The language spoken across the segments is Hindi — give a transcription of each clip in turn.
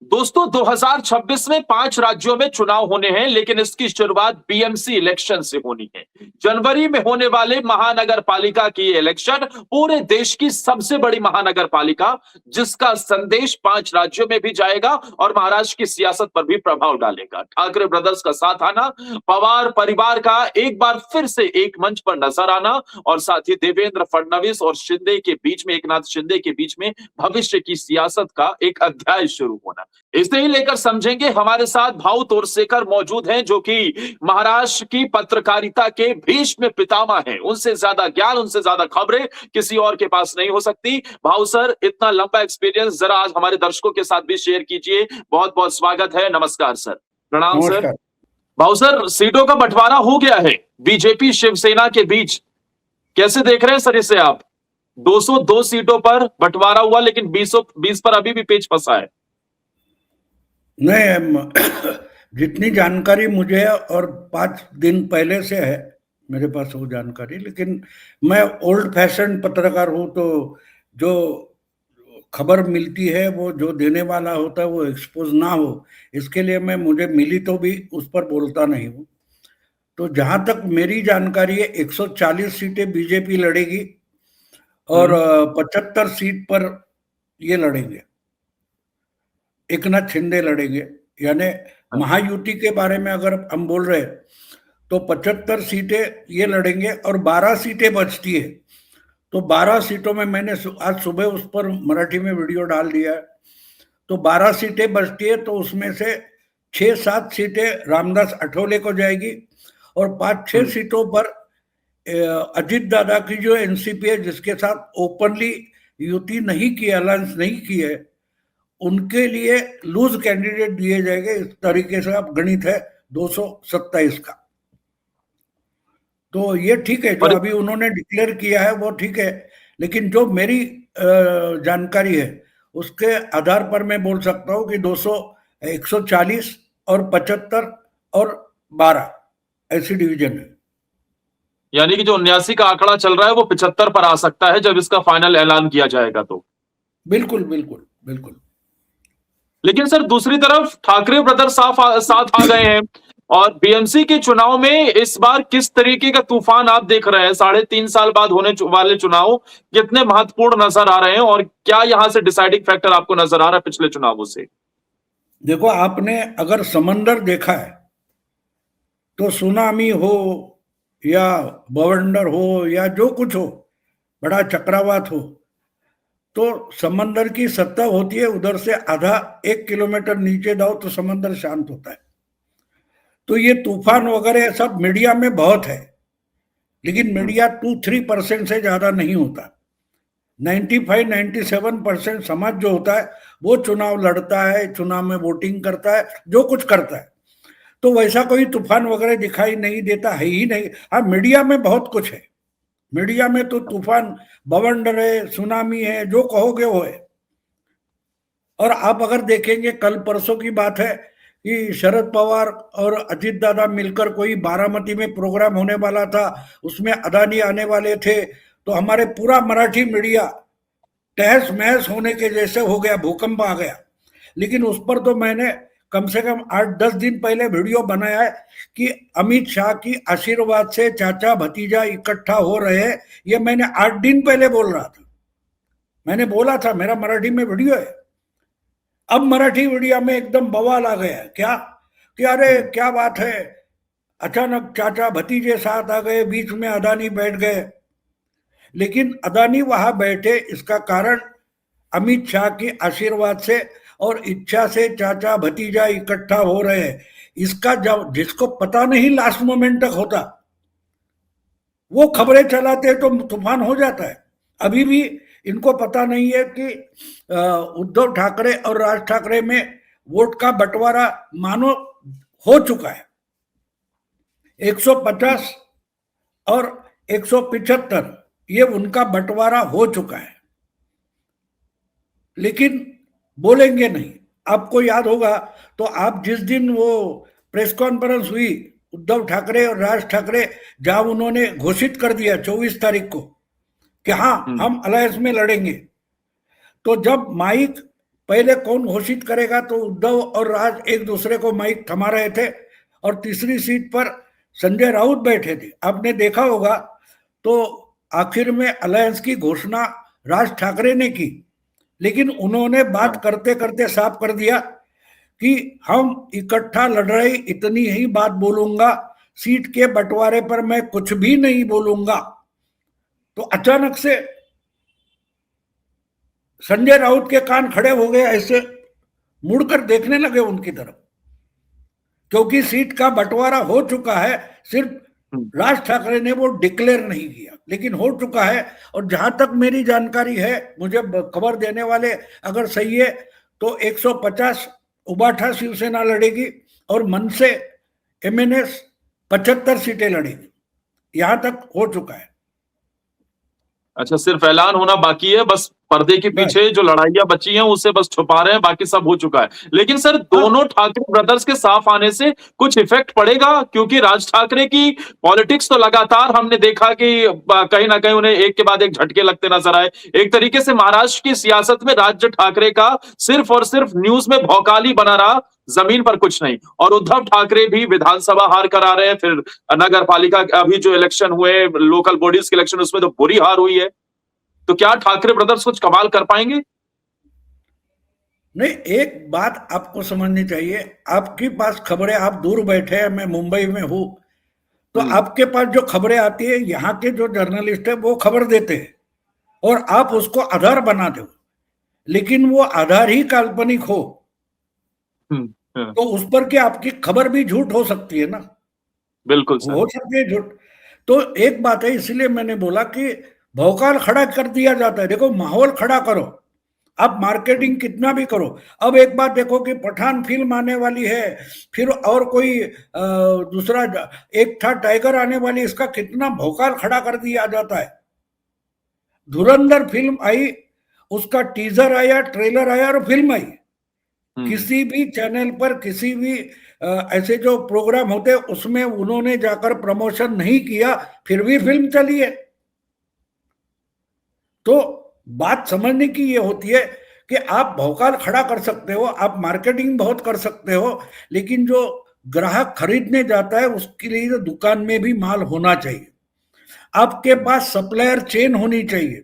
दोस्तों 2026 में 5 राज्यों में चुनाव होने हैं, लेकिन इसकी शुरुआत बीएमसी इलेक्शन से होनी है। जनवरी में होने वाले महानगर पालिका की इलेक्शन पूरे देश की सबसे बड़ी महानगर पालिका, जिसका संदेश 5 राज्यों में भी जाएगा और महाराष्ट्र की सियासत पर भी प्रभाव डालेगा। ठाकरे ब्रदर्स का साथ आना, पवार परिवार का एक बार फिर से एक मंच पर नजर आना और साथ ही देवेंद्र फडणवीस और शिंदे के बीच में, एकनाथ शिंदे के बीच में भविष्य की सियासत का एक अध्याय शुरू होना, इसे ही लेकर समझेंगे। हमारे साथ भाऊ तोरसेकर मौजूद हैं, जो कि महाराष्ट्र की पत्रकारिता के भीष्म पितामह हैं। उनसे ज्यादा ज्ञान, उनसे ज्यादा खबरें किसी और के पास नहीं हो सकती। भाऊ सर, इतना लंबा एक्सपीरियंस जरा आज हमारे दर्शकों के साथ भी शेयर कीजिए। बहुत बहुत स्वागत है। नमस्कार सर। प्रणाम सर। भाऊ सर, सीटों का बंटवारा हो गया है बीजेपी शिवसेना के बीच, कैसे देख रहे हैं सर इसे आप? 202 सीटों पर बंटवारा हुआ, लेकिन 20 पर अभी भी पेच फंसा है। नहीं, जितनी जानकारी मुझे और 5 दिन पहले से है मेरे पास वो जानकारी, लेकिन मैं ओल्ड फैशन पत्रकार हूँ, तो जो खबर मिलती है वो जो देने वाला होता है वो एक्सपोज ना हो, इसके लिए मैं मुझे मिली तो भी उस पर बोलता नहीं हूँ। तो जहां तक मेरी जानकारी है 140 सीटें बीजेपी लड़ेगी और 75 सीट पर ये लड़ेंगे, एकनाथ शिंदे लड़ेंगे। यानी महायुति के बारे में अगर हम बोल रहे हैं तो 75 सीटें ये लड़ेंगे और 12 सीटें बचती है। तो 12 सीटों में मैंने आज सुबह उस पर मराठी में वीडियो डाल दिया है। तो 12 सीटें बचती है, तो उसमें से 6-7 सीटें रामदास आठवले को जाएगी और 5-6 सीटों पर अजीत दादा की जो एनसीपी है, जिसके साथ ओपनली युति नहीं की, अलायंस नहीं की है, उनके लिए लूज कैंडिडेट दिए जाएंगे। इस तरीके से अब गणित है 227 का। तो ये ठीक है, जो अभी उन्होंने डिक्लेयर किया है वो ठीक है, लेकिन जो मेरी जानकारी है उसके आधार पर मैं बोल सकता हूँ कि 140 और 75 और 12 ऐसी डिवीजन है। यानी कि जो 79 का आंकड़ा चल रहा है वो 75 पर आ सकता है जब इसका फाइनल ऐलान किया जाएगा। तो बिल्कुल बिल्कुल बिल्कुल। लेकिन सर, दूसरी तरफ ठाकरे ब्रदर्स साथ आ गए हैं और बीएमसी के चुनाव में इस बार किस तरीके का तूफान आप देख रहे हैं? 3.5 साल बाद होने वाले चुनाव कितने महत्वपूर्ण नजर आ रहे हैं और क्या यहां से डिसाइडिंग फैक्टर आपको नजर आ रहा है पिछले चुनावों से? देखो, आपने अगर समंदर देखा है तो सुनामी हो या बवंडर हो या जो कुछ हो, बड़ा चक्रवात हो, तो समंदर की सतह होती है, उधर से आधा 1 किलोमीटर नीचे जाओ तो समंदर शांत होता है। तो ये तूफान वगैरह सब मीडिया में बहुत है, लेकिन मीडिया 2-3% से ज्यादा नहीं होता। 95-97% समाज जो होता है वो चुनाव लड़ता है, चुनाव में वोटिंग करता है, जो कुछ करता है। तो वैसा कोई तूफान वगैरह दिखाई नहीं देता है ही नहीं। हाँ, मीडिया में बहुत कुछ है, मीडिया में तो तूफान, बवंडर है, सुनामी है, जो कहोगे वो है। और आप अगर देखेंगे, कल परसों की बात है कि शरद पवार और अजीत दादा मिलकर कोई बारामती में प्रोग्राम होने वाला था, उसमें अदानी आने वाले थे, तो हमारे पूरा मराठी मीडिया तहस महस होने के जैसे हो गया, भूकंप आ गया। लेकिन उस पर तो मैंने कम से कम 8-10 दिन पहले वीडियो बनाया है कि अमित शाह की आशीर्वाद से चाचा भतीजा इकट्ठा हो रहे हैं। ये मैंने 8 दिन पहले बोल रहा था, मैंने बोला था, मेरा मराठी में वीडियो है। अब मराठी मीडिया में एकदम बवाल आ गया। क्या कि अरे क्या बात है, अचानक चाचा भतीजे साथ आ गए, बीच में अदानी बैठ गए। लेकिन अदानी वहां बैठे, इसका कारण अमित शाह की आशीर्वाद से और इच्छा से चाचा भतीजा इकट्ठा हो रहे हैं। इसका जब जिसको पता नहीं लास्ट मोमेंट तक होता, वो खबरें चलाते तो तूफान हो जाता है। अभी भी इनको पता नहीं है कि उद्धव ठाकरे और राज ठाकरे में वोट का बंटवारा मानो हो चुका है। 150 और 175 ये उनका बंटवारा हो चुका है, लेकिन बोलेंगे नहीं। आपको याद होगा तो आप जिस दिन वो प्रेस कॉन्फ्रेंस हुई उद्धव ठाकरे और राज ठाकरे, जहां उन्होंने घोषित कर दिया 24 तारीख को कि हाँ हम अलायंस में लड़ेंगे, तो जब माइक पहले कौन घोषित करेगा, तो उद्धव और राज एक दूसरे को माइक थमा रहे थे, और तीसरी सीट पर संजय राउत बैठे थे। आपने देखा होगा, तो आखिर में अलायंस की घोषणा राज ठाकरे ने की, लेकिन उन्होंने बात करते करते साफ कर दिया कि हम इकट्ठा लड़ रहे, इतनी ही बात बोलूंगा, सीट के बंटवारे पर मैं कुछ भी नहीं बोलूंगा। तो अचानक से संजय राउत के कान खड़े हो गए, ऐसे मुड़कर देखने लगे उनकी तरफ, क्योंकि सीट का बंटवारा हो चुका है। सिर्फ राज ठाकरे ने वो डिक्लेयर नहीं किया, लेकिन हो चुका है। और जहां तक मेरी जानकारी है, मुझे खबर देने वाले अगर सही है, तो 150 उबाठा शिवसेना लड़ेगी और मन से एमएनएस 75 सीटें लड़ेगी। यहां तक हो चुका है। अच्छा, सिर्फ ऐलान होना बाकी है, बस पर्दे के पीछे जो लड़ाइयां बची हैं उसे बस छुपा रहे हैं, बाकी सब हो चुका है। लेकिन सर, दोनों ठाकरे ब्रदर्स के साफ आने से कुछ इफेक्ट पड़ेगा? क्योंकि राज ठाकरे की पॉलिटिक्स तो लगातार हमने देखा कि कहीं ना कहीं उन्हें एक के बाद एक झटके लगते नजर आए। एक तरीके से महाराष्ट्र की सियासत में राज्य ठाकरे का सिर्फ और सिर्फ न्यूज में भौकाली बना रहा, जमीन पर कुछ नहीं। और उद्धव ठाकरे भी विधानसभा हार कर आ रहे हैं, फिर नगर पालिका अभी जो इलेक्शन हुए, लोकल बॉडीज के इलेक्शन, उसमें तो बुरी हार हुई है। तो क्या ठाकरे ब्रदर्स कुछ कमाल कर पाएंगे? नहीं, एक बात आपको समझनी चाहिए, आपके पास खबरें, आप दूर बैठे हैं, मैं मुंबई में हूं, तो आपके पास जो खबरें आती है, यहाँ के जो जर्नलिस्ट है वो खबर देते हैं और आप उसको आधार बना दो, लेकिन वो आधार ही काल्पनिक हो तो उस पर क्या आपकी खबर भी झूठ हो सकती है ना। बिल्कुल सर। हो सकती है झूठ। तो एक बात है, इसलिए मैंने बोला कि भौकाल खड़ा कर दिया जाता है। देखो, माहौल खड़ा करो, आप मार्केटिंग कितना भी करो। अब एक बात देखो कि पठान फिल्म आने वाली है, फिर और कोई दूसरा एक था टाइगर आने वाली, इसका कितना भौकाल खड़ा कर दिया जाता है। धुरंधर फिल्म आई, उसका टीजर आया, ट्रेलर आया और फिल्म आई। किसी भी चैनल पर, किसी भी ऐसे जो प्रोग्राम होते हैं उसमें उन्होंने जाकर प्रमोशन नहीं किया, फिर भी फिल्म चली है। तो बात समझने की ये होती है कि आप भौकाल खड़ा कर सकते हो, आप मार्केटिंग बहुत कर सकते हो, लेकिन जो ग्राहक खरीदने जाता है उसके लिए तो दुकान में भी माल होना चाहिए। आपके पास सप्लायर चेन होनी चाहिए,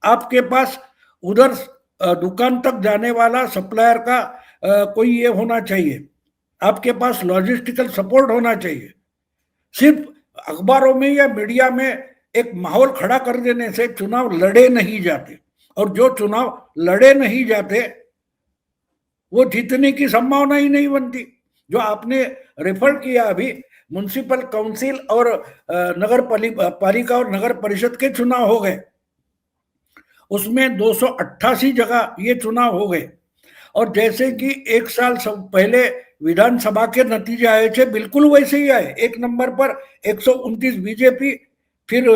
आपके पास उधर दुकान तक जाने वाला सप्लायर का कोई ये होना चाहिए, आपके पास लॉजिस्टिकल सपोर्ट होना चाहिए। सिर्फ अखबारों में या मीडिया में एक माहौल खड़ा कर देने से चुनाव लड़े नहीं जाते, और जो चुनाव लड़े नहीं जाते वो जीतने की संभावना ही नहीं बनती। जो आपने रेफर किया अभी, म्युनिसिपल काउंसिल और नगर पालिका और नगर परिषद के चुनाव हो गए, उसमें 288 जगह ये चुनाव हो गए। और जैसे कि एक साल पहले विधानसभा के नतीजे आए थे, बिल्कुल वैसे ही आए। एक नंबर पर 129 बीजेपी, फिर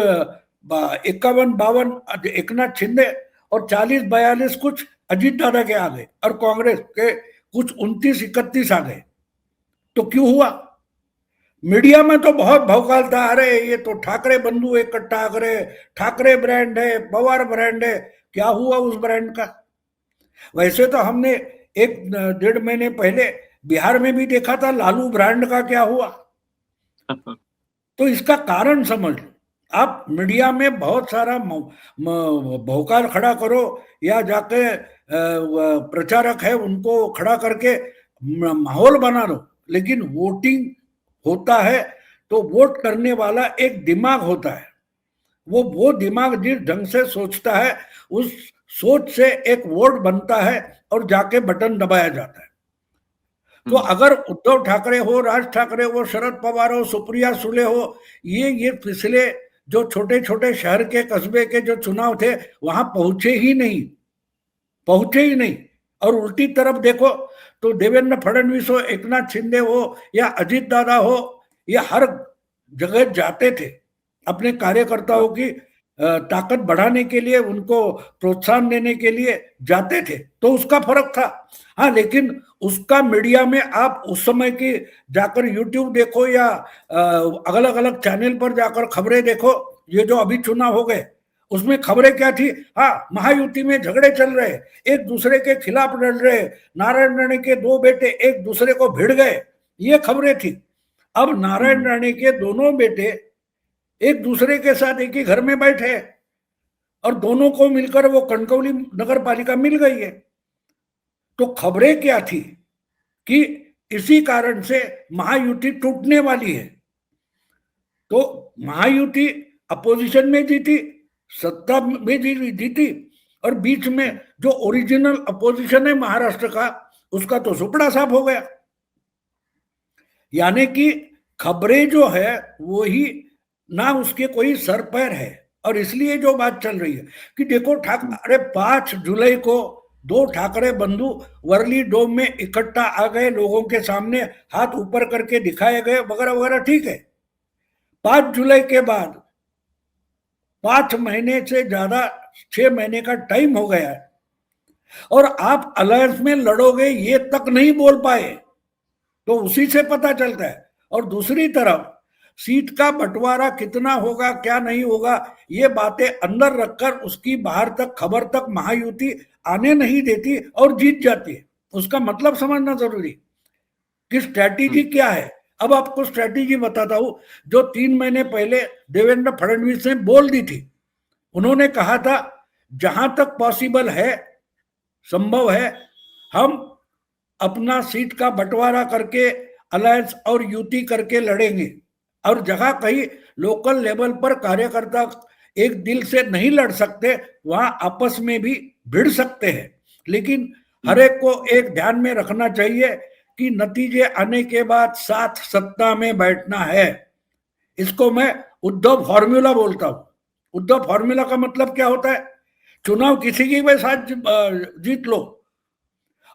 51-52 एकनाथ शिंदे, और 40-42 कुछ अजीत दादा के आ गए, और कांग्रेस के कुछ 29-31 आ गए। तो क्यों हुआ? मीडिया में तो बहुत भौकाल था, अरे ये तो ठाकरे बंधु इकट्ठा करे, ठाकरे ब्रांड है, पवार ब्रांड है। क्या हुआ उस ब्रांड का? वैसे तो हमने 1-1.5 महीने पहले बिहार में भी देखा था, लालू ब्रांड का क्या हुआ। तो इसका कारण समझ लो। आप मीडिया में बहुत सारा भौकाल खड़ा करो, या जाके प्रचारक है उनको खड़ा करके माहौल बना लो, लेकिन वोटिंग होता है तो वोट करने वाला एक दिमाग होता है। वो दिमाग जिस ढंग से सोचता है, उस सोच से एक वोट बनता है और जाके बटन दबाया जाता है। तो अगर उद्धव ठाकरे हो, राज ठाकरे हो, शरद पवार हो, सुप्रिया सुले हो, ये पिछले जो छोटे छोटे शहर के कस्बे के जो चुनाव थे वहां पहुंचे ही नहीं। और उल्टी तरफ देखो तो देवेंद्र फडणवीस हो, एकनाथ शिंदे हो या अजीत दादा हो, ये हर जगह जाते थे अपने कार्यकर्ताओं की ताकत बढ़ाने के लिए, उनको प्रोत्साहन देने के लिए जाते थे। तो उसका फर्क था। हाँ, लेकिन उसका मीडिया में आप उस समय की जाकर यूट्यूब देखो या अलग अलग चैनल पर जाकर खबरें देखो, ये जो अभी चुनाव हो गए उसमें खबरें क्या थी? हाँ, महायुति में झगड़े चल रहे, एक दूसरे के खिलाफ लड़ रहे, नारायण राणे के दो बेटे एक दूसरे को भिड़ गए, ये खबरें थी। अब नारायण राणे के दोनों बेटे एक दूसरे के साथ एक ही घर में बैठे और दोनों को मिलकर वो कणकवली नगर पालिका मिल गई है। तो खबरें क्या थी कि इसी कारण से महायुति टूटने वाली है। तो महायुति अपोजिशन में जीती, सत्ता में जीती, और बीच में जो ओरिजिनल अपोजिशन है महाराष्ट्र का, उसका तो सुपड़ा साफ हो गया। यानी कि खबरें जो है वो ही ना उसके कोई सर पैर है। और इसलिए जो बात चल रही है कि देखो अरे 5 जुलाई को 2 ठाकरे बंधु वर्ली डोम में इकट्ठा आ गए, लोगों के सामने हाथ ऊपर करके दिखाए गए वगैरह वगैरह, ठीक है। 5 जुलाई के बाद 5 महीने से ज्यादा 6 महीने का टाइम हो गया है और आप अलायंस में लड़ोगे ये तक नहीं बोल पाए, तो उसी से पता चलता है। और दूसरी तरफ सीट का बंटवारा कितना होगा क्या नहीं होगा ये बातें अंदर रखकर उसकी बाहर तक खबर तक महायुति आने नहीं देती और जीत जाती है। उसका मतलब समझना जरूरी कि स्ट्रैटेजी क्या है। अब आपको स्ट्रैटेजी बताता हूं जो 3 महीने पहले देवेंद्र फडणवीस ने बोल दी थी। उन्होंने कहा था जहां तक पॉसिबल है, संभव है, हम अपना सीट का बंटवारा करके अलायंस और युति करके लड़ेंगे, और जगह कहीं लोकल लेवल पर कार्यकर्ता एक दिल से नहीं लड़ सकते वहां आपस में भी भिड़ सकते हैं। लेकिन हर एक को एक ध्यान में रखना चाहिए कि नतीजे आने के बाद साथ सत्ता में बैठना है। इसको मैं उद्धव फॉर्मूला बोलता हूं। उद्धव फॉर्मूला का मतलब क्या होता है? चुनाव किसी की भी साथ जीत लो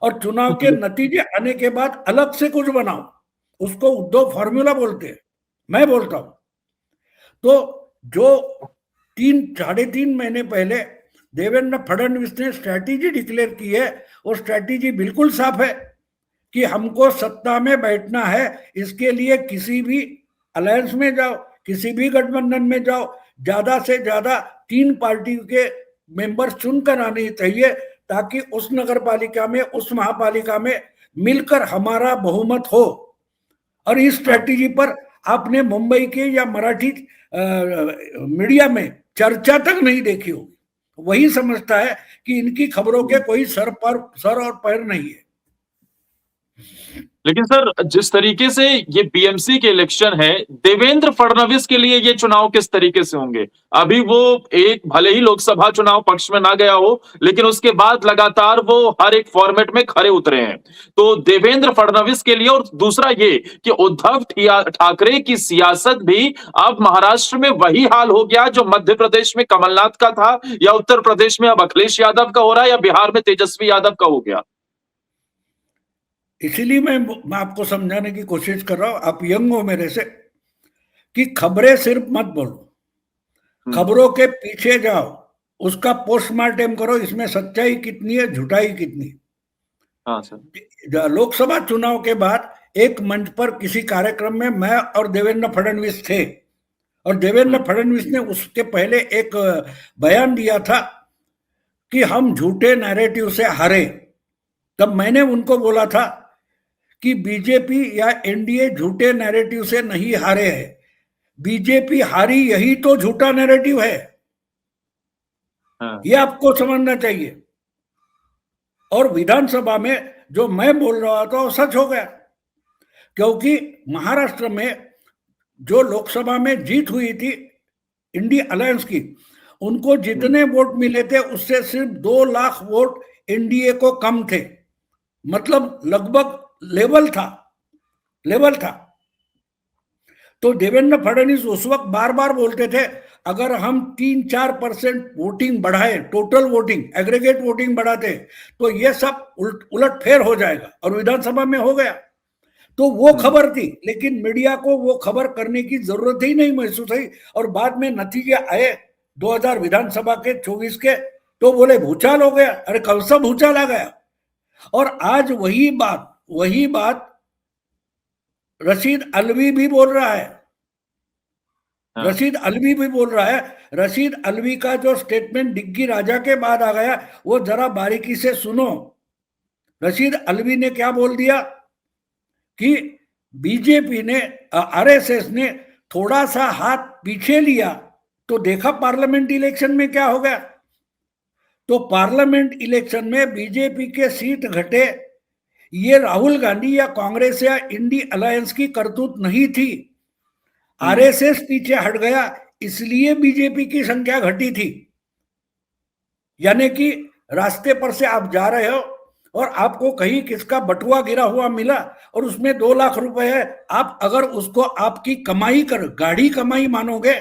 और चुनाव के नतीजे आने के बाद अलग से कुछ बनाओ, उसको उद्धव फॉर्मूला बोलते हैं। मैं बोलता हूं तो जो 3-3.5 महीने पहले देवेंद्र फडणवीस ने स्ट्रैटेजी डिक्लेयर की है, वो स्ट्रैटेजी बिल्कुल साफ है कि हमको सत्ता में बैठना है। इसके लिए किसी भी अलायंस में जाओ, किसी भी गठबंधन में जाओ, ज्यादा से ज्यादा 3 पार्टी के मेंबर्स चुनकर आने चाहिए ताकि उस नगर पालिका में, उस महापालिका में मिलकर हमारा बहुमत हो। और इस स्ट्रैटेजी पर आपने मुंबई के या मराठी मीडिया में चर्चा तक नहीं देखी होगी। वही समझता है कि इनकी खबरों के कोई सर और पैर नहीं है। लेकिन सर जिस तरीके से ये बीएमसी के इलेक्शन है, देवेंद्र फडणवीस के लिए ये चुनाव किस तरीके से होंगे? अभी वो एक भले ही लोकसभा चुनाव पक्ष में ना गया हो, लेकिन उसके बाद लगातार वो हर एक फॉर्मेट में खरे उतरे हैं। तो देवेंद्र फडणवीस के लिए, और दूसरा ये कि उद्धव ठाकरे की सियासत भी अब महाराष्ट्र में वही हाल हो गया जो मध्य प्रदेश में कमलनाथ का था, या उत्तर प्रदेश में अब अखिलेश यादव का हो रहा है, या बिहार में तेजस्वी यादव का हो गया। इसीलिए मैं आपको समझाने की कोशिश कर रहा हूं, आप यंग हो मेरे से, कि खबरें सिर्फ मत बोलो, खबरों के पीछे जाओ, उसका पोस्टमार्टम करो, इसमें सच्चाई कितनी है, झूठाई कितनी। हाँ सर। लोकसभा चुनाव के बाद एक मंच पर किसी कार्यक्रम में मैं और देवेंद्र फडणवीस थे, और देवेंद्र फडणवीस ने उसके पहले एक बयान दिया था कि हम झूठे नैरेटिव से हारे। तब मैंने उनको बोला था कि बीजेपी या एनडीए झूठे नैरेटिव से नहीं हारे हैं, बीजेपी हारी यही तो झूठा नैरेटिव है। ये आपको समझना चाहिए। और विधानसभा में जो मैं बोल रहा था वो सच हो गया, क्योंकि महाराष्ट्र में जो लोकसभा में जीत हुई थी इंडिया अलायंस की, उनको जितने वोट मिले थे उससे सिर्फ 2 लाख वोट एनडीए को कम थे। मतलब लगभग लेवल था। तो देवेंद्र फडणवीस उस वक्त बार बार बोलते थे अगर हम 3-4% वोटिंग बढ़ाए, टोटल वोटिंग, एग्रीगेट वोटिंग बढ़ाते, तो ये सब उलट फेर हो जाएगा, और विधानसभा में हो गया। तो वो खबर थी, लेकिन मीडिया को वो खबर करने की जरूरत ही नहीं महसूस हुई। और बाद में नतीजे आए 2000 विधानसभा के 24 के, तो बोले भूचाल हो गया। अरे कब से भूचाल आ गया? और आज वही बात रशीद अलवी भी बोल रहा है हाँ। रशीद अलवी भी बोल रहा है। रशीद अलवी का जो स्टेटमेंट डिग्गी राजा के बाद आ गया, वो जरा बारीकी से सुनो। रशीद अलवी ने क्या बोल दिया कि बीजेपी ने, आरएसएस ने थोड़ा सा हाथ पीछे लिया तो देखा पार्लियामेंट इलेक्शन में क्या हो गया। तो पार्लियामेंट इलेक्शन में बीजेपी के सीट घटे, ये राहुल गांधी या कांग्रेस या इंडी अलायंस की करतूत नहीं थी। आरएसएस पीछे हट गया, इसलिए बीजेपी की संख्या घटी थी। यानी कि रास्ते पर से आप जा रहे हो और आपको कहीं किसका बटुआ गिरा हुआ मिला और उसमें 2 लाख रुपए है, आप अगर उसको आपकी कमाई कर, गाढ़ी कमाई मानोगे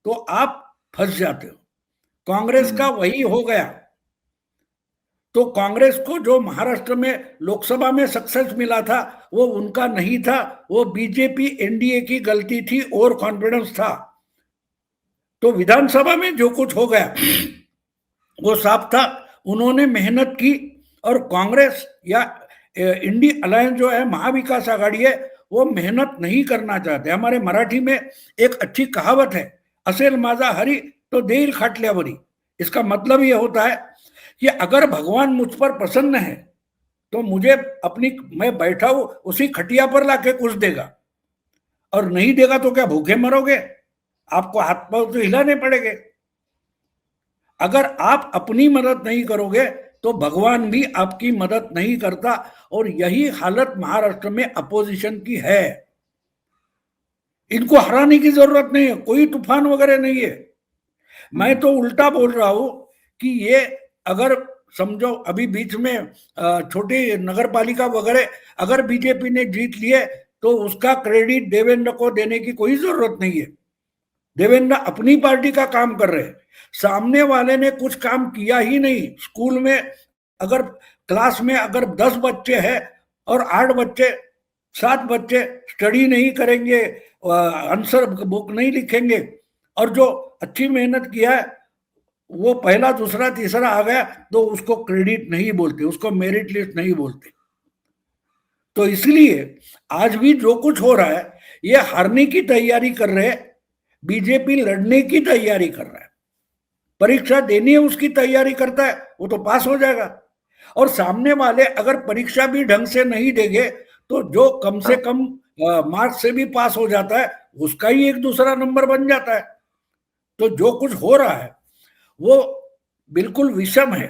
तो आप फंस जाते हो। कांग्रेस का वही हो गया। तो कांग्रेस को जो महाराष्ट्र में लोकसभा में सक्सेस मिला था वो उनका नहीं था, वो बीजेपी एनडीए की गलती थी, ओवर कॉन्फिडेंस था। तो विधानसभा में जो कुछ हो गया वो साफ था, उन्होंने मेहनत की। और कांग्रेस या इंडी अलायंस जो है, महाविकास आघाड़ी है, वो मेहनत नहीं करना चाहते। हमारे मराठी में एक अच्छी कहावत है, असेल माझा हरी तो देईल खाटल्यावरी। इसका मतलब ये होता है कि अगर भगवान मुझ पर प्रसन्न है तो मुझे मैं बैठा हूं उसी खटिया पर लाके कुछ देगा, और नहीं देगा तो क्या भूखे मरोगे? आपको हाथ पांव तो हिलाने पड़ेंगे। अगर आप अपनी मदद नहीं करोगे तो भगवान भी आपकी मदद नहीं करता। और यही हालत महाराष्ट्र में अपोजिशन की है। इनको हराने की जरूरत नहीं है, कोई तूफान वगैरह नहीं है। मैं तो उल्टा बोल रहा हूं कि ये अगर समझो अभी बीच में छोटी नगर पालिका वगैरह अगर बीजेपी ने जीत लिए तो उसका क्रेडिट देवेंद्र को देने की कोई जरूरत नहीं है। देवेंद्र अपनी पार्टी का काम कर रहे हैं, सामने वाले ने कुछ काम किया ही नहीं। स्कूल में अगर क्लास में अगर 10 बच्चे हैं और 8 बच्चे 7 बच्चे स्टडी नहीं करेंगे, आंसर बुक नहीं लिखेंगे, और जो अच्छी मेहनत किया है वो पहला दूसरा तीसरा आ गया तो उसको क्रेडिट नहीं बोलते, उसको मेरिट लिस्ट नहीं बोलते। तो इसलिए आज भी जो कुछ हो रहा है ये हारने की तैयारी कर रहे हैं, बीजेपी लड़ने की तैयारी कर रहा है। परीक्षा देनी है उसकी तैयारी करता है, वो तो पास हो जाएगा। और सामने वाले अगर परीक्षा भी ढंग से नहीं देंगे तो जो कम से कम मार्क्स से भी पास हो जाता है उसका ही एक दूसरा नंबर बन जाता है। तो जो कुछ हो रहा है वो बिल्कुल विषम है।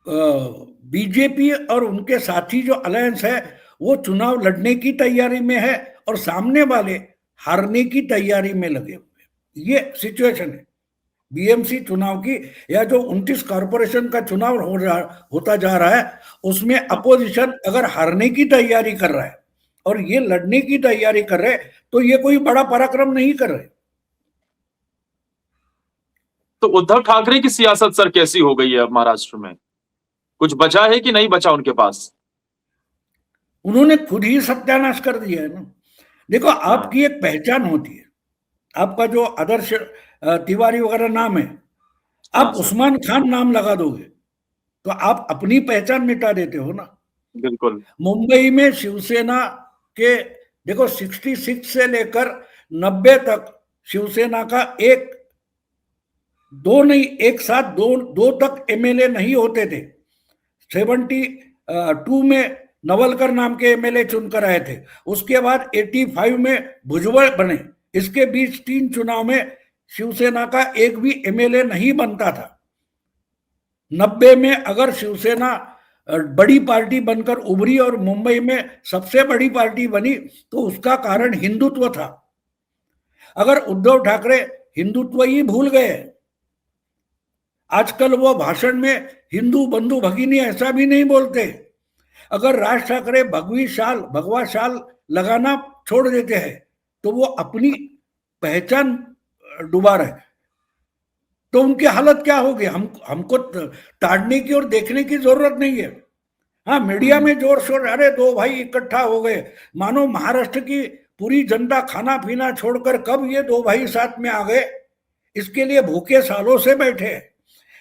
बीजेपी और उनके साथी जो अलायंस है वो चुनाव लड़ने की तैयारी में है और सामने वाले हारने की तैयारी में लगे हुए। ये सिचुएशन है बीएमसी चुनाव की, या जो 29 कॉर्पोरेशन का चुनाव होता जा रहा है उसमें अपोजिशन अगर हारने की तैयारी कर रहा है और ये लड़ने की तैयारी कर रहे तो ये कोई बड़ा पराक्रम नहीं कर रहे। तो उद्धव ठाकरे की सियासत सर कैसी हो गई है अब महाराष्ट्र में? कुछ बचा है कि नहीं बचा उनके पास? उन्होंने खुद ही सत्यानाश कर दिया है ना। देखो, आपकी एक पहचान होती है, आपका जो आदर्श तिवारी वगैरह नाम है, आप उस्मान खान नाम लगा दोगे तो आप अपनी पहचान मिटा देते हो ना। बिल्कुल। मुंबई में शिवसेना के देखो 66 से लेकर 90 तक शिवसेना का एक साथ दो तक एमएलए नहीं होते थे। 72 में नवलकर नाम के एमएलए चुनकर आए थे, उसके बाद 85 में भुजबल बने। इसके बीच 3 चुनाव में शिवसेना का एक भी एमएलए नहीं बनता था। 90 में अगर शिवसेना बड़ी पार्टी बनकर उभरी और मुंबई में सबसे बड़ी पार्टी बनी तो उसका कारण हिंदुत्व था। अगर उद्धव ठाकरे हिंदुत्व ही भूल गए, आजकल वो भाषण में हिंदू बंधु भगिनी ऐसा भी नहीं बोलते। अगर राज ठाकरे भगवा शाल लगाना छोड़ देते हैं तो वो अपनी पहचान डुबा रहे, तो उनकी हालत क्या होगी? हमको ताड़ने की और देखने की जरूरत नहीं है। हाँ, मीडिया में जोर शोर, अरे 2 भाई इकट्ठा हो गए, मानो महाराष्ट्र की पूरी जनता खाना पीना छोड़कर कब ये 2 भाई साथ में आ गए, इसके लिए भूखे सालों से बैठे।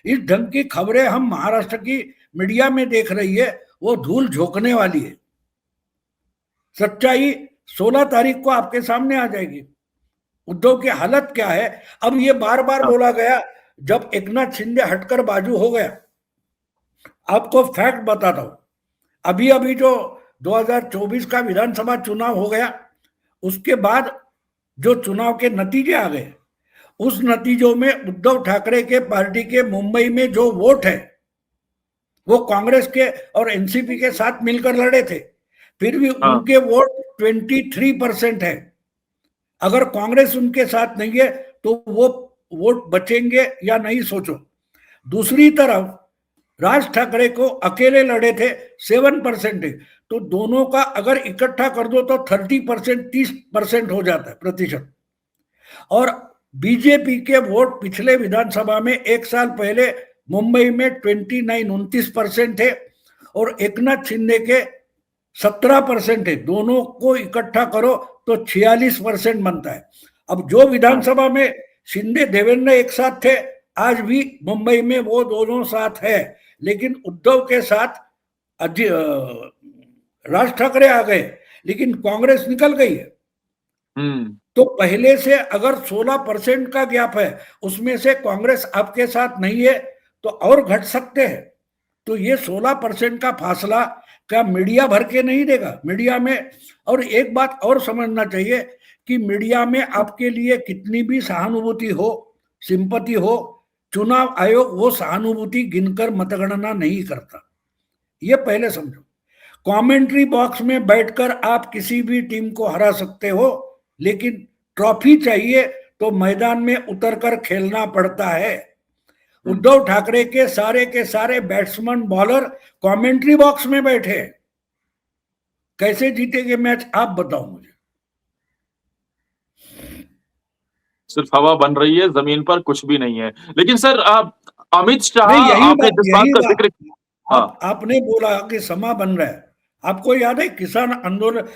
इस ढंग की खबरें हम महाराष्ट्र की मीडिया में देख रही है, वो धूल झोंकने वाली है। सच्चाई 16 तारीख को आपके सामने आ जाएगी। उद्धव की हालत क्या है। अब ये बार बार हाँ, बोला गया, जब एकनाथ शिंदे हटकर बाजू हो गया, आपको फैक्ट बताता हूं, अभी अभी जो 2024 का विधानसभा चुनाव हो गया, उसके बाद जो चुनाव के नतीजे आ गए, उस नतीजों में उद्धव ठाकरे के पार्टी के मुंबई में जो वोट है, वो कांग्रेस के और एनसीपी के साथ मिलकर लड़े थे, फिर भी हाँ, उनके वोट 23% है। अगर कांग्रेस उनके साथ नहीं है तो वो वोट बचेंगे या नहीं, सोचो। दूसरी तरफ राज ठाकरे को अकेले लड़े थे, 7% है। तो दोनों का अगर इकट्ठा कर दो तो 30%, 30% हो जाता है प्रतिशत। और बीजेपी के वोट पिछले विधानसभा में एक साल पहले मुंबई में 29-29% है, और एकनाथ शिंदे के 17% है। दोनों को इकट्ठा करो तो 46% बनता है। अब जो हाँ, विधानसभा में शिंदे देवेंद्र एक साथ थे, आज भी मुंबई में वो दोनों साथ है, लेकिन उद्धव के साथ राज ठाकरे आ गए, लेकिन कांग्रेस निकल गई है। हम्म, तो पहले से अगर 16% का गैप है, उसमें से कांग्रेस आपके साथ नहीं है, तो और घट सकते हैं। तो ये 16% का फासला क्या मीडिया भर के नहीं देगा मीडिया में। और एक बात और समझना चाहिए कि मीडिया में आपके लिए कितनी भी सहानुभूति हो, सिंपति हो, चुनाव आयोग वो सहानुभूति गिनकर मतगणना नहीं करता, ये पहले समझो। कमेंट्री बॉक्स में बैठकर आप किसी भी टीम को हरा सकते हो, लेकिन ट्रॉफी चाहिए तो मैदान में उतरकर खेलना पड़ता है। हम्म। उद्धव ठाकरे के सारे बैट्समैन बॉलर कमेंट्री बॉक्स में बैठे, कैसे जीतेंगे मैच, आप बताओ मुझे। सिर्फ हवा बन रही है, जमीन पर कुछ भी नहीं है। लेकिन सर अमित शाह, नहीं, आपने जिस बात यही का बात जिक्र, हाँ, आपने बोला कि समा बन रहा है। आपको याद है किसान आंदोलन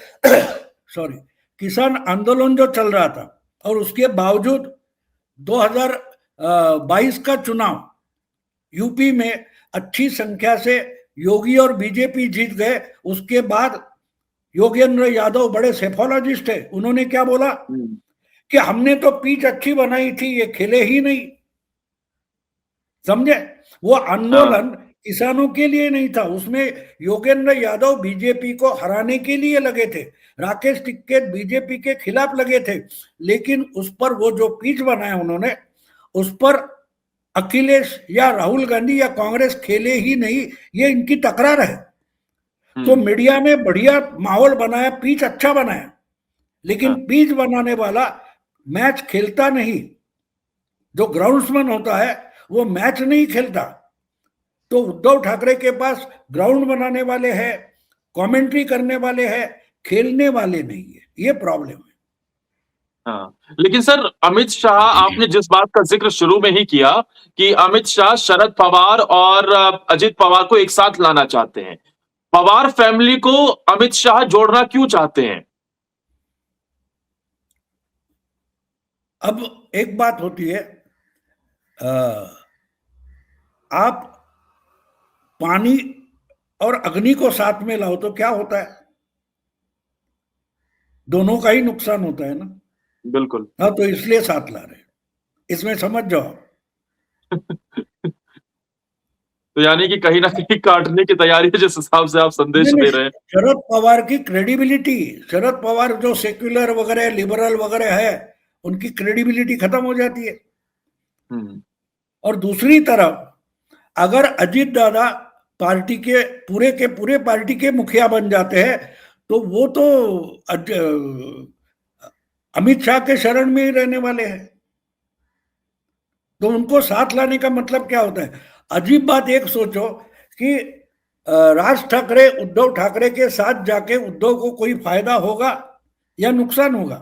सॉरी, किसान आंदोलन जो चल रहा था, और उसके बावजूद 2022 का चुनाव यूपी में अच्छी संख्या से योगी और बीजेपी जीत गए। उसके बाद योगेंद्र यादव बड़े सेफोलॉजिस्ट है, उन्होंने क्या बोला हम्म, कि हमने तो पिच अच्छी बनाई थी, ये खेले ही नहीं। समझे, वो हाँ, आंदोलन किसानों के लिए नहीं था, उसमें योगेंद्र यादव बीजेपी को हराने के लिए लगे थे, राकेश टिक्केत बीजेपी के खिलाफ लगे थे। लेकिन उस पर वो जो पिच बनाया उन्होंने, उस पर अखिलेश या राहुल गांधी या कांग्रेस खेले ही नहीं, ये इनकी तकरार है। तो हम्म, मीडिया ने बढ़िया माहौल बनाया, पिच अच्छा बनाया, लेकिन हाँ, पिच बनाने वाला मैच खेलता नहीं। जो ग्राउंड्समैन होता है वो मैच नहीं खेलता। तो उद्धव ठाकरे के पास ग्राउंड बनाने वाले हैं, कमेंट्री करने वाले हैं, खेलने वाले नहीं है, ये प्रॉब्लम है। हाँ। लेकिन सर अमित शाह, आपने जिस बात का जिक्र शुरू में ही किया कि अमित शाह शरद पवार और अजित पवार को एक साथ लाना चाहते हैं, पवार फैमिली को अमित शाह जोड़ना क्यों चाहते हैं? अब एक बात होती है, आप पानी और अग्नि को साथ में लाओ तो क्या होता है, दोनों का ही नुकसान होता है ना। बिल्कुल। हाँ, तो इसलिए साथ ला रहे हैं, इसमें समझ जाओ। तो यानी कि कहीं ना कहीं काटने की तैयारी है, जिस हिसाब से आप संदेश नहीं नहीं, दे रहे हैं। शरद पवार की क्रेडिबिलिटी, शरद पवार जो सेक्युलर वगैरह लिबरल वगैरह है, उनकी क्रेडिबिलिटी खत्म हो जाती है। हम्म, और दूसरी तरफ अगर अजीत दादा पार्टी के पूरे पार्टी के मुखिया बन जाते हैं, तो वो तो अमित शाह के शरण में ही रहने वाले हैं। तो उनको साथ लाने का मतलब क्या होता है। अजीब बात एक सोचो कि राज ठाकरे उद्धव ठाकरे के साथ जाके उद्धव को कोई फायदा होगा या नुकसान होगा।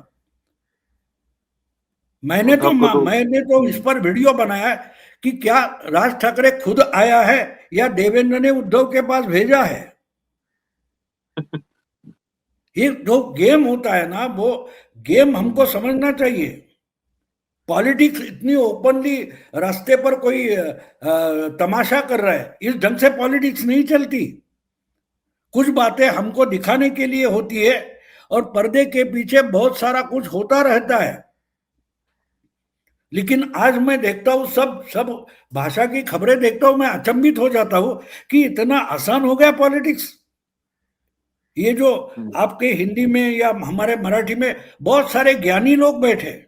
उद्धव को तो मैंने तो इस पर वीडियो बनाया कि क्या राज ठाकरे खुद आया है या देवेंद्र ने उद्धव के पास भेजा है। ये जो गेम होता है ना, वो गेम हमको समझना चाहिए। पॉलिटिक्स इतनी ओपनली रास्ते पर कोई तमाशा कर रहा है, इस ढंग से पॉलिटिक्स नहीं चलती। कुछ बातें हमको दिखाने के लिए होती है, और पर्दे के पीछे बहुत सारा कुछ होता रहता है। लेकिन आज मैं देखता हूं सब सब भाषा की खबरें देखता हूं, मैं अचंभित हो जाता हूं कि इतना आसान हो गया पॉलिटिक्स। ये जो आपके हिंदी में या हमारे मराठी में बहुत सारे ज्ञानी लोग बैठे,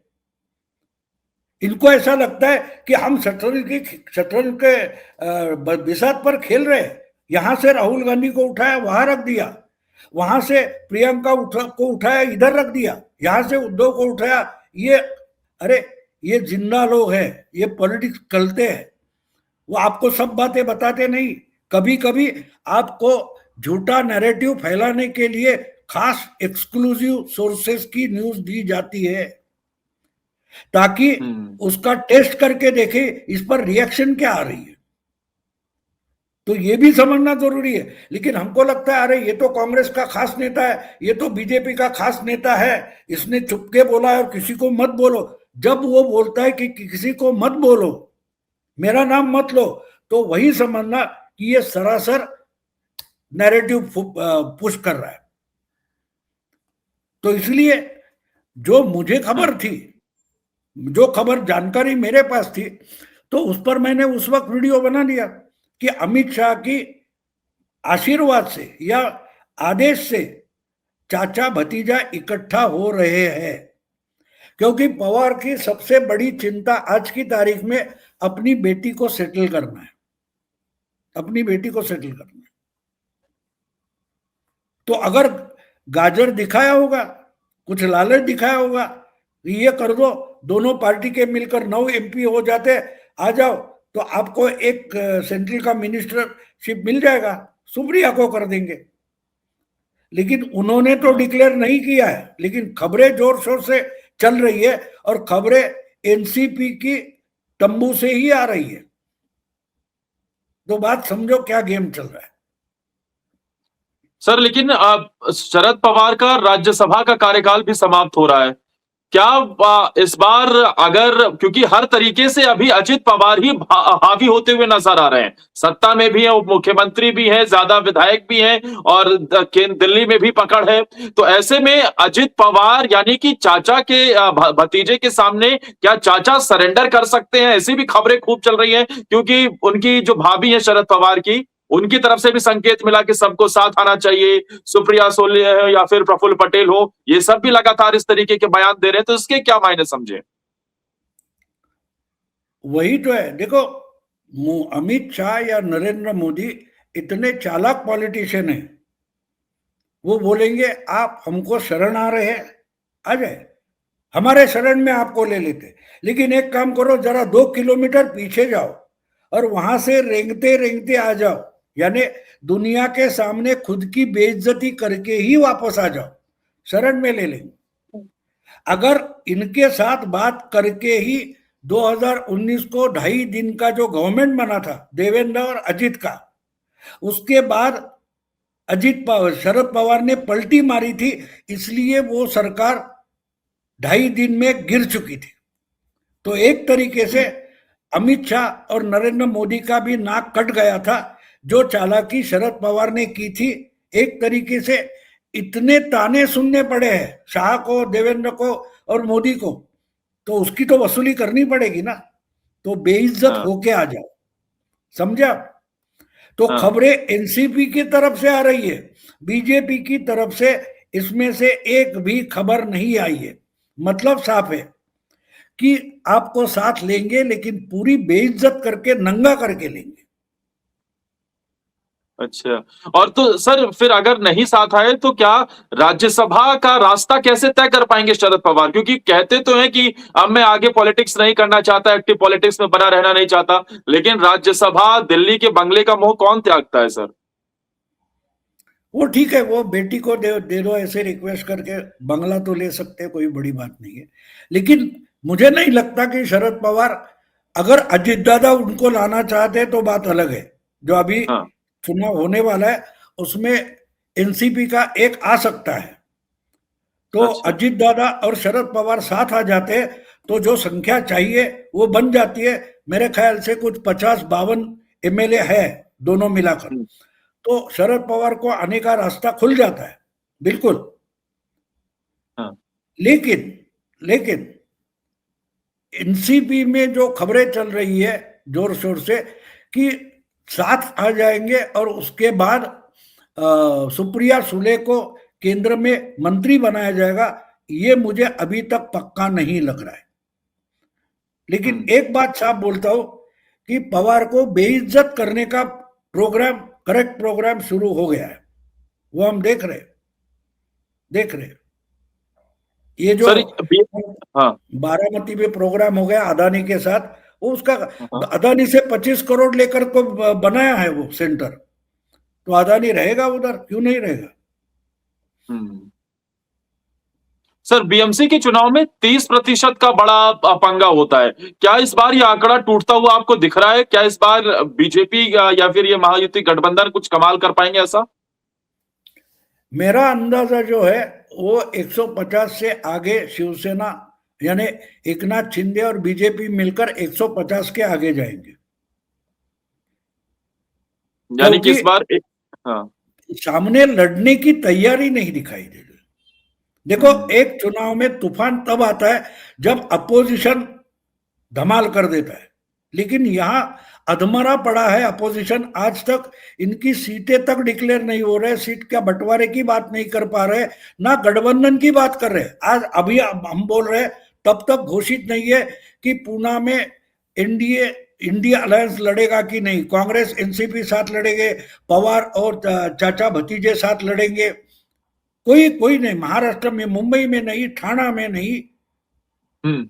इनको ऐसा लगता है कि हम शतरंज के बिसात पर खेल रहे हैं। यहां से राहुल गांधी को उठाया वहां रख दिया, वहां से प्रियंका को उठाया इधर रख दिया, यहां से उद्धव को उठाया। ये अरे ये जिंदा लोग हैं, ये पॉलिटिक्स करते हैं, वो आपको सब बातें बताते नहीं। कभी कभी आपको झूठा नैरेटिव फैलाने के लिए खास एक्सक्लूसिव सोर्सेस की न्यूज दी जाती है, ताकि उसका टेस्ट करके देखे इस पर रिएक्शन क्या आ रही है। तो ये भी समझना जरूरी है। लेकिन हमको लगता है अरे ये तो कांग्रेस का खास नेता है, ये तो बीजेपी का खास नेता है, इसने चुपके बोला है और किसी को मत बोलो। जब वो बोलता है कि किसी को मत बोलो, मेरा नाम मत लो, तो वही समझना कि ये सरासर नैरेटिव पुश कर रहा है। तो इसलिए जो मुझे खबर थी, जो खबर जानकारी मेरे पास थी, तो उस पर मैंने उस वक्त वीडियो बना दिया कि अमित शाह की आशीर्वाद से या आदेश से चाचा भतीजा इकट्ठा हो रहे हैं, क्योंकि पवार की सबसे बड़ी चिंता आज की तारीख में अपनी बेटी को सेटल करना है, अपनी बेटी को सेटल करना है। तो अगर गाजर दिखाया होगा, कुछ लालच दिखाया होगा, ये कर दो, दोनों पार्टी के मिलकर 9 MP हो जाते, आ जाओ, तो आपको एक सेंट्रल का मिनिस्टरशिप मिल जाएगा, सुप्रिया को कर देंगे। लेकिन उन्होंने तो डिक्लेयर नहीं किया है, लेकिन खबरें जोर शोर से चल रही है और खबरें एनसीपी की तंबू से ही आ रही है। तो बात समझो क्या गेम चल रहा है। सर लेकिन शरद पवार का राज्यसभा का कार्यकाल भी समाप्त हो रहा है, क्या इस बार अगर, क्योंकि हर तरीके से अभी अजित पवार ही हावी होते हुए नजर आ रहे हैं, सत्ता में भी है, उप मुख्यमंत्री भी है, ज्यादा विधायक भी हैं और दिल्ली में भी पकड़ है, तो ऐसे में अजित पवार यानी कि चाचा के भतीजे के सामने क्या चाचा सरेंडर कर सकते हैं? ऐसी भी खबरें खूब चल रही हैं, क्योंकि उनकी जो भाभी है शरद पवार की, उनकी तरफ से भी संकेत मिला कि सबको साथ आना चाहिए, सुप्रिया सोले है या फिर प्रफुल्ल पटेल हो, ये सब भी लगातार इस तरीके के बयान दे रहे हैं, तो इसके क्या मायने समझे? वही तो है, देखो अमित शाह या नरेंद्र मोदी इतने चालाक पॉलिटिशियन हैं, वो बोलेंगे आप हमको शरण आ रहे हैं, आ जाए, हमारे शरण में आपको ले लेते, लेकिन एक काम करो, जरा 2 किलोमीटर पीछे जाओ और वहां से रेंगते रेंगते आ जाओ, यानी दुनिया के सामने खुद की बेइज्जती करके ही वापस आ जाओ, शरण में ले लेंगे। अगर इनके साथ बात करके ही 2019 को 2.5 दिन का जो गवर्नमेंट बना था देवेंद्र और अजित का, उसके बाद शरद पवार ने पलटी मारी थी, इसलिए वो सरकार 2.5 दिन में गिर चुकी थी। तो एक तरीके से अमित शाह और नरेंद्र मोदी का भी नाक कट गया था। जो चालाकी शरद पवार ने की थी, एक तरीके से इतने ताने सुनने पड़े हैं शाह को, देवेंद्र को और मोदी को, तो उसकी तो वसूली करनी पड़ेगी ना। तो बेइज्जत होके आ जाओ, समझा? तो खबरें एनसीपी की तरफ से आ रही है, बीजेपी की तरफ से इसमें से एक भी खबर नहीं आई है। मतलब साफ है कि आपको साथ लेंगे, लेकिन पूरी बेइज्जत करके, नंगा करके लेंगे। अच्छा, और तो सर फिर अगर नहीं साथ आए तो क्या राज्यसभा का रास्ता कैसे तय कर पाएंगे शरद पवार? क्योंकि कहते तो हैं कि अब मैं आगे पॉलिटिक्स नहीं करना चाहता, एक्टिव पॉलिटिक्स में बना रहना नहीं चाहता, लेकिन राज्यसभा, दिल्ली के बंगले का मोह कौन त्यागता है सर? वो ठीक है, वो बेटी को दे दो ऐसे रिक्वेस्ट करके, बंगला तो ले सकते, कोई बड़ी बात नहीं है। लेकिन मुझे नहीं लगता कि शरद पवार, अगर अजित दादा उनको लाना चाहते तो बात अलग है। जो अभी चुनाव होने वाला है उसमें एनसीपी का एक आ सकता है, तो अजित दादा और शरद पवार साथ आ जाते तो जो संख्या चाहिए वो बन जाती है। मेरे ख्याल से कुछ 50-52 MLA है दोनों मिलाकर, तो शरद पवार को आने का रास्ता खुल जाता है, बिल्कुल। लेकिन एनसीपी में जो खबरें चल रही है जोर शोर से कि साथ आ जाएंगे और उसके बाद सुप्रिया सुले को केंद्र में मंत्री बनाया जाएगा, ये मुझे अभी तक पक्का नहीं लग रहा है। लेकिन एक बात साफ बोलता हूं कि पवार को बेइज्जत करने का प्रोग्राम, करेक्ट प्रोग्राम शुरू हो गया है, वो हम देख रहे। ये जो सर हाँ बारामती में प्रोग्राम हो गया अदानी के साथ, वो उसका हाँ अदानी से 25 करोड़ लेकर को बनाया है वो सेंटर, तो अदानी रहेगा उधर, क्यों नहीं रहेगा। सर बीएमसी के चुनाव में 30% का बड़ा पंगा होता है, क्या इस बार ये आंकड़ा टूटता हुआ आपको दिख रहा है? क्या इस बार बीजेपी या फिर ये महायुति गठबंधन कुछ कमाल कर पाएंगे ऐसा? मेरा अंदाजा जो है वो 150 से आगे शिवसेना यानी एकनाथ शिंदे और बीजेपी मिलकर 150 के आगे जाएंगे, यानी कि इस बार हाँ सामने लड़ने की तैयारी नहीं दिखाई दे रही। देखो, एक चुनाव में तूफान तब आता है जब अपोजिशन धमाल कर देता है, लेकिन यहां अधमरा पड़ा है अपोजिशन। आज तक इनकी सीटें तक डिक्लेयर नहीं हो रहे, सीट का बंटवारे की बात नहीं कर पा रहे, ना गठबंधन की बात कर रहे। आज अभी हम बोल रहे तब तक घोषित नहीं है कि पूना में इंडिया अलायंस लड़ेगा कि नहीं, कांग्रेस एनसीपी साथ लड़ेंगे, पवार और चाचा भतीजे साथ लड़ेंगे, कोई नहीं। महाराष्ट्र में, मुंबई में नहीं, ठाणा में नहीं।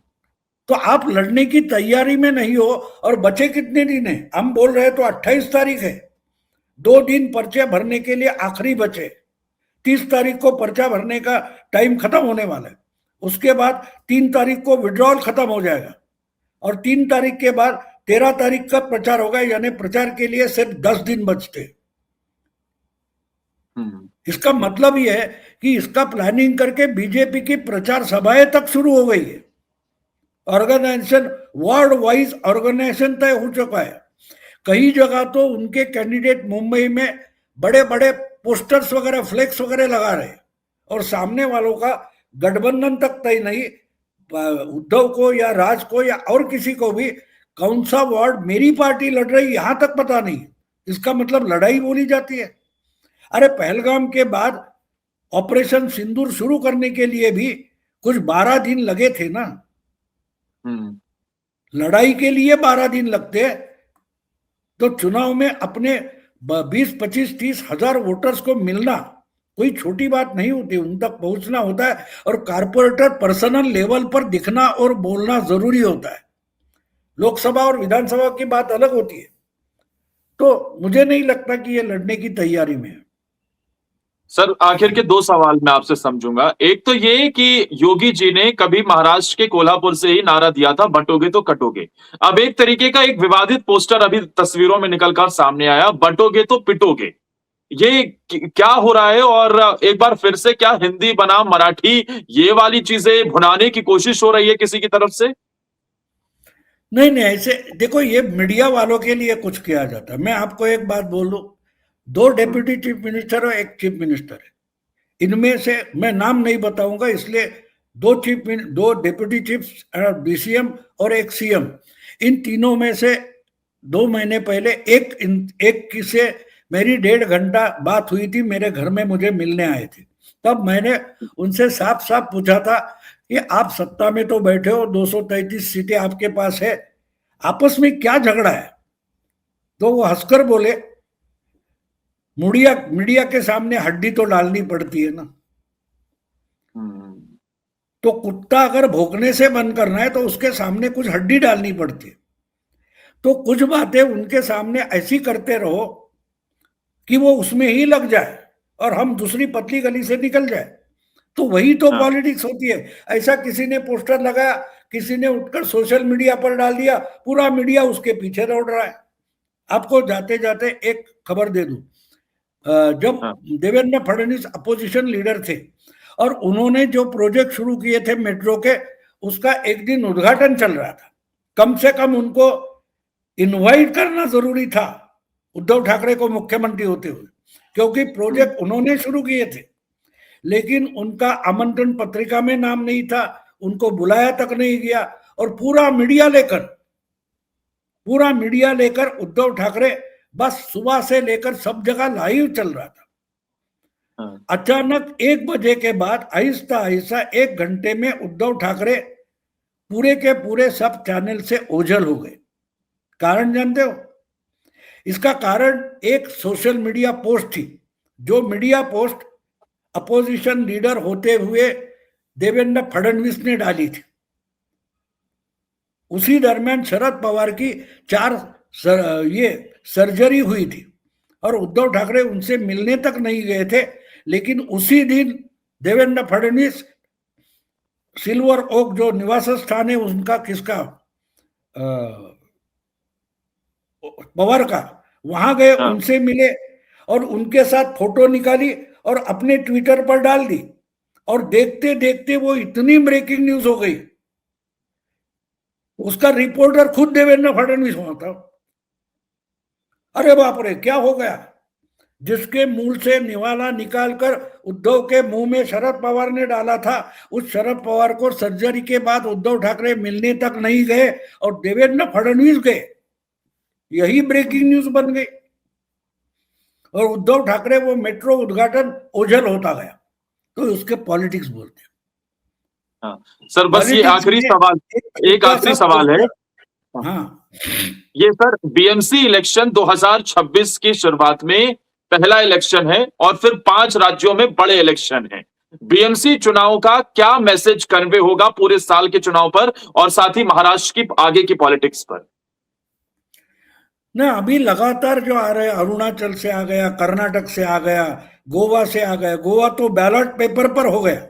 तो आप लड़ने की तैयारी में नहीं हो, और बचे कितने दिन है? हम बोल रहे तो 28 तारीख है, 2 दिन पर्चे भरने के लिए आखिरी बचे। 30 तारीख को पर्चा भरने का टाइम खत्म होने वाला है, उसके बाद 3 तारीख को विड्रॉल खत्म हो जाएगा, और 3 तारीख के बाद 13 तारीख का प्रचार होगा, यानी प्रचार के लिए सिर्फ 10 दिन बचते। इसका मतलब यह है कि इसका प्लानिंग करके बीजेपी की प्रचार सभाएं तक शुरू हो गई है। ऑर्गेनाइजेशन, वार्ड वाइज ऑर्गेनाइजेशन तय हो चुका है। कई जगह तो उनके कैंडिडेट मुंबई में बड़े बड़े पोस्टर्स वगैरह, फ्लेक्स वगैरह लगा रहे हैं, और सामने वालों का गठबंधन तक तय नहीं, उद्धव को या राज को या और किसी को भी कौन सा वार्ड मेरी पार्टी लड़ रही यहां तक पता नहीं। इसका मतलब लड़ाई बोली जाती है। अरे पहलगाम के बाद ऑपरेशन सिंदूर शुरू करने के लिए भी कुछ 12 दिन लगे थे ना। लड़ाई के लिए 12 दिन लगते, तो चुनाव में अपने 20, 25, 30 हजार वोटर्स को मिलना कोई छोटी बात नहीं होती, उन तक पहुंचना होता है, और कारपोरेटर पर्सनल लेवल पर दिखना और बोलना जरूरी होता है। लोकसभा और विधानसभा की बात अलग होती है। तो मुझे नहीं लगता कि ये लड़ने की तैयारी में है। सर आखिर के 2 सवाल मैं आपसे समझूंगा। एक तो ये कि योगी जी ने कभी महाराष्ट्र के कोल्हापुर से ही नारा दिया था, बंटोगे तो कटोगे। अब एक तरीके का एक विवादित पोस्टर अभी तस्वीरों में निकलकर सामने आया, बंटोगे तो पिटोगे। ये क्या हो रहा है? और एक बार फिर से क्या हिंदी बनाम मराठी ये वाली चीजें भुनाने की कोशिश हो रही है किसी की तरफ से? नहीं, ऐसे देखो, ये मीडिया वालों के लिए कुछ किया जाता है। मैं आपको एक बात बोल दूं, 2 डेप्यूटी चीफ मिनिस्टर और 1 चीफ मिनिस्टर है। इनमें से मैं नाम नहीं बताऊंगा, इसलिए 2 डेप्यूटी चीफ, डीसीएम और 1 सीएम, इन तीनों में से 2 महीने पहले एक से मेरी 1.5 घंटा बात हुई थी। मेरे घर में मुझे मिलने आए थे। तब मैंने उनसे साफ साफ पूछा था कि आप सत्ता में तो बैठे हो, 233 सीटें आपके पास है, आपस में क्या झगड़ा है? तो वो हंसकर बोले, मीडिया के सामने हड्डी तो डालनी पड़ती है ना। तो कुत्ता अगर भौंकने से बंद करना है तो उसके सामने कुछ हड्डी डालनी पड़ती है। तो कुछ बातें उनके सामने ऐसी करते रहो कि वो उसमें ही लग जाए और हम दूसरी पतली गली से निकल जाए। तो वही तो पॉलिटिक्स होती है। ऐसा किसी ने पोस्टर लगाया, किसी ने उठकर सोशल मीडिया पर डाल दिया, पूरा मीडिया उसके पीछे दौड़ रहा है। आपको जाते जाते एक खबर दे दूं, जब देवेंद्र फडणवीस अपोजिशन लीडर थे और उन्होंने जो प्रोजेक्ट शुरू किए थे मेट्रो के, उसका एक दिन उद्घाटन चल रहा था। कम से कम उनको इनवाइट करना जरूरी था उद्धव ठाकरे को मुख्यमंत्री होते हुए, क्योंकि प्रोजेक्ट उन्होंने शुरू किए थे। लेकिन उनका आमंत्रण पत्रिका में नाम नहीं था, उनको बुलाया तक नहीं गया, और पूरा मीडिया लेकर उद्धव ठाकरे बस सुबह से लेकर सब जगह लाइव चल रहा था। अचानक 1 बजे के बाद आहिस्ता आहिस्ता 1 घंटे में उद्धव ठाकरे पूरे के पूरे सब चैनल से ओझल हो गए। कारण जानते हो? इसका कारण एक सोशल मीडिया पोस्ट थी, जो मीडिया पोस्ट अपोजिशन लीडर होते हुए देवेंद्र फडणवीस ने डाली थी। उसी दरमियान शरद पवार की 4 सर्जरी हुई थी और उद्धव ठाकरे उनसे मिलने तक नहीं गए थे, लेकिन उसी दिन देवेंद्र फडणवीस सिल्वर ओक जो निवास स्थान है उनका, किसका, पवार का, वहां गए, उनसे मिले और उनके साथ फोटो निकाली और अपने ट्विटर पर डाल दी। और देखते देखते वो इतनी ब्रेकिंग न्यूज हो गई, उसका रिपोर्टर खुद देवेंद्र फडणवीस हुआ था। अरे बाप रे, क्या हो गया? जिसके मुंह से निवाला निकालकर उद्धव के मुंह में शरद पवार ने डाला था, उस शरद पवार को सर्जरी के बाद उद्धव ठाकरे मिलने तक नहीं गए और देवेंद्र फडणवीस गए। यही ब्रेकिंग न्यूज बन गई और उद्धव ठाकरे वो मेट्रो उद्घाटन ओझल होता गया। तो उसके पॉलिटिक्स बोलते हैं। सर बस ये आखिरी सवाल, एक आखिरी सवाल है। हाँ, ये सर बीएमसी इलेक्शन 2026 की शुरुआत में पहला इलेक्शन है और फिर 5 राज्यों में बड़े इलेक्शन हैं। बीएमसी चुनाव का क्या मैसेज कन्वे होगा पूरे साल के चुनाव पर और साथ ही महाराष्ट्र की आगे की पॉलिटिक्स पर? ना, अभी लगातार जो आ रहे हैं, अरुणाचल से आ गया, कर्नाटक से आ गया, गोवा से आ गया। गोवा तो बैलेट पेपर पर हो गया।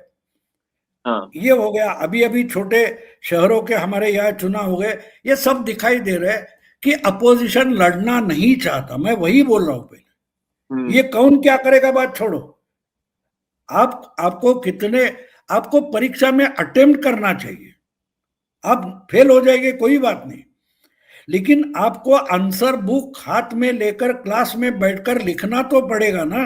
ये हो गया। अभी अभी छोटे शहरों के हमारे यहाँ चुनाव हो गए। ये सब दिखाई दे रहे हैं कि अपोजिशन लड़ना नहीं चाहता। मैं वही बोल रहा हूं पहले। ये कौन क्या करेगा बात छोड़ो। आपको परीक्षा में अटेम्प्ट करना चाहिए। आप फेल हो जाएंगे कोई बात नहीं, लेकिन आपको आंसर बुक हाथ में लेकर क्लास में बैठकर लिखना तो पड़ेगा ना।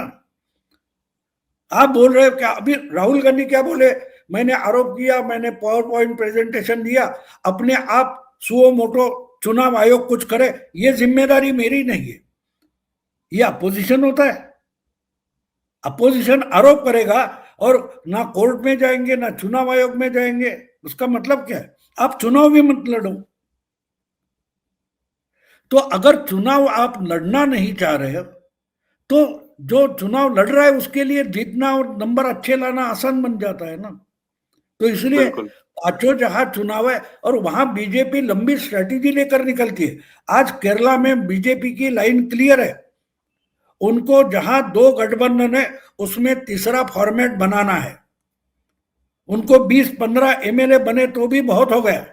आप बोल रहे हो क्या? अभी राहुल गांधी क्या बोले? मैंने आरोप किया, मैंने पावर पॉइंट प्रेजेंटेशन दिया, अपने आप सुओ मोटो चुनाव आयोग कुछ करे, ये जिम्मेदारी मेरी नहीं है। ये अपोजिशन होता है। अपोजिशन आरोप करेगा और ना कोर्ट में जाएंगे ना चुनाव आयोग में जाएंगे। उसका मतलब क्या है? आप चुनाव भी मत लड़ो। तो अगर चुनाव आप लड़ना नहीं चाह रहे हो तो जो चुनाव लड़ रहा है उसके लिए जीतना और नंबर अच्छे लाना आसान बन जाता है ना। तो इसलिए पांचों जहां चुनाव है और वहां बीजेपी लंबी स्ट्रेटेजी लेकर निकलती है। आज केरला में बीजेपी की लाइन क्लियर है। उनको जहां 2 गठबंधन है उसमें तीसरा फॉर्मेट बनाना है। उनको 20-15 एमएलए बने तो भी बहुत हो गया,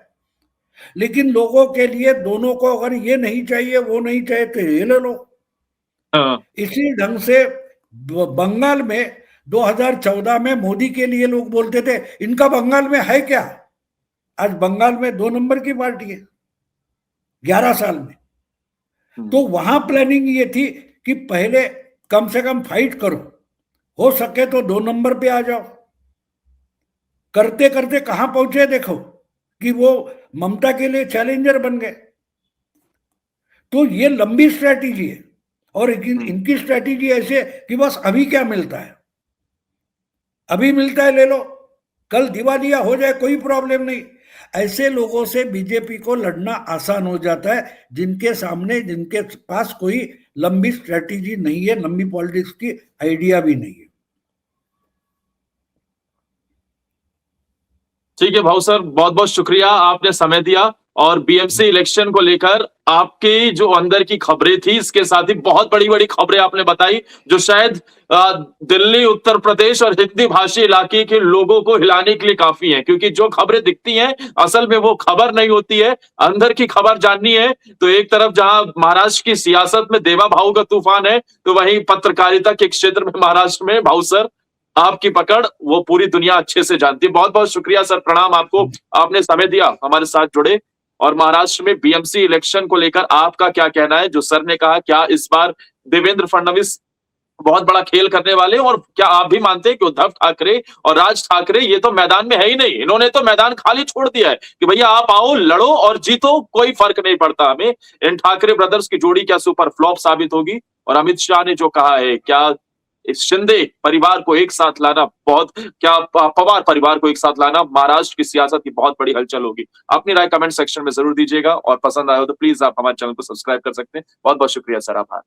लेकिन लोगों के लिए दोनों को अगर ये नहीं चाहिए वो नहीं चाहिए तो ये ले लो। इसी ढंग से बंगाल में 2014 में मोदी के लिए लोग बोलते थे इनका बंगाल में है क्या? आज बंगाल में 2 नंबर की पार्टी है 11 साल में। तो वहां प्लानिंग ये थी कि पहले कम से कम फाइट करो, हो सके तो 2 नंबर पे आ जाओ। करते करते कहां पहुंचे देखो कि वो ममता के लिए चैलेंजर बन गए। तो ये लंबी स्ट्रैटेजी है और इनकी स्ट्रैटेजी ऐसे कि बस अभी क्या मिलता है, अभी मिलता है ले लो, कल दिवालिया हो जाए कोई प्रॉब्लम नहीं। ऐसे लोगों से बीजेपी को लड़ना आसान हो जाता है जिनके पास कोई लंबी स्ट्रैटेजी नहीं है, लंबी पॉलिटिक्स की आइडिया भी नहीं है। ठीक है भाऊ सर, बहुत बहुत शुक्रिया, आपने समय दिया और बीएमसी इलेक्शन को लेकर आपकी जो अंदर की खबरें थी इसके साथ ही बहुत बड़ी बड़ी खबरें आपने बताई जो शायद दिल्ली, उत्तर प्रदेश और हिंदी भाषी इलाके के लोगों को हिलाने के लिए काफी है। क्योंकि जो खबरें दिखती हैं असल में वो खबर नहीं होती है। अंदर की खबर जाननी है तो एक तरफ जहां महाराष्ट्र की सियासत में देवा भाऊ का तूफान है, तो वहीं पत्रकारिता के क्षेत्र में महाराष्ट्र में भाऊ सर आपकी पकड़ वो पूरी दुनिया अच्छे से जानती है। बहुत बहुत शुक्रिया सर, प्रणाम आपको, आपने समय दिया, हमारे साथ जुड़े। और महाराष्ट्र में बीएमसी इलेक्शन को लेकर आपका क्या कहना है? जो सर ने कहा, क्या इस बार देवेंद्र फडणवीस बहुत बड़ा खेल करने वाले। और क्या आप भी मानते हैं कि उद्धव ठाकरे और राज ठाकरे ये तो मैदान में है ही नहीं, इन्होंने तो मैदान खाली छोड़ दिया है कि भैया आप आओ, लड़ो और जीतो, कोई फर्क नहीं पड़ता हमें। इन ठाकरे ब्रदर्स की जोड़ी क्या सुपर फ्लॉप साबित होगी? और अमित शाह ने जो कहा है, क्या इस शिंदे परिवार को एक साथ लाना बहुत, क्या पवार परिवार को एक साथ लाना महाराष्ट्र की सियासत की बहुत बड़ी हलचल होगी? अपनी राय कमेंट सेक्शन में जरूर दीजिएगा और पसंद आए हो तो प्लीज आप हमारे चैनल को सब्सक्राइब कर सकते हैं। बहुत बहुत शुक्रिया सर, आभार।